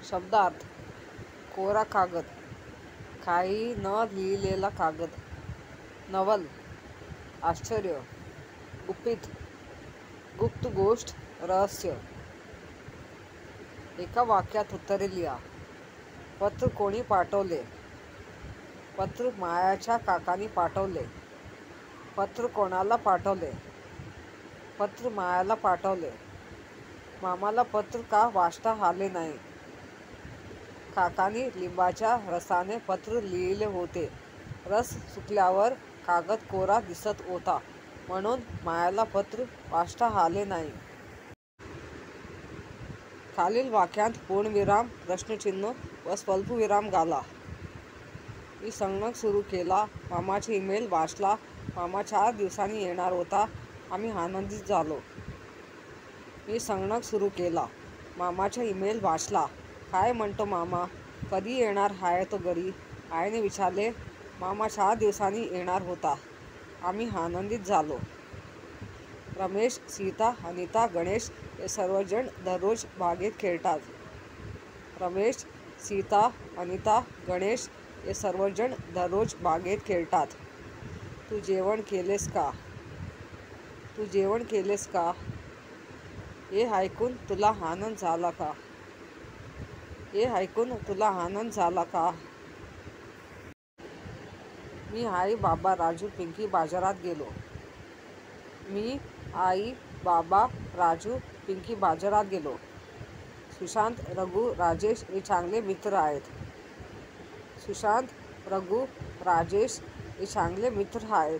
शब्दार्थ कोरा कागद, काही न लिहिलेला कागद. नवल, आश्चर्य, गुपित, गुप्त गोष्ट, रहस्य. एका वाक्यात उत्तरे लिहा. पत्र कोणी पाठवले? पत्र मायाच्या काकांनी पाठवले. पत्र कोणाला पाठवले? पत्र मायाला पाठवले. मामाला पत्र का वाचता आले नाही? काकांनी लिंबाच्या रसाने पत्र लिहिले होते. रस सुकल्यावर कागद कोरा दिसत होता, म्हणून मायाला पत्र वाचता आले नाही. खालील वाक्यांत पूर्णविराम, प्रश्नचिन्ह व स्वल्पविराम घाला. मी संगणक सुरू केला. मामाचा ईमेल वाचला. मामा 4 दिवसांनी येणार होता. आम्ही आनंदित झालो. मी संगणक सुरू केला. मामाचा ईमेल वाचला. काय म्हणतो मामा? कधी येणार आहे तो घरी? आईने विचारले. मामा 4 दिवसांनी येणार होता. आम्ही आनंदित झालो. रमेश, सीता, अनिता, गणेश हे सर्वजण दररोज बागेत खेळतात. रमेश, सीता, अनिता, गणेश हे सर्वजण दररोज बागेत खेळतात. तू जेवण केलेस का? तू जेवण केलेस का? हे ऐकून तुला आनंद झाला का? हे ऐकून तुला आनंद झाला का? मी, आई, बाबा, राजू, पिंकी बाजारात गेलो. मी, आई, बाबा, राजू, पिंकी बाजारात गेलो. सुशांत, रघु, राजेश हे चांगले मित्र आहेत. सुशांत, रघु, राजेश हे चांगले मित्र आहेत.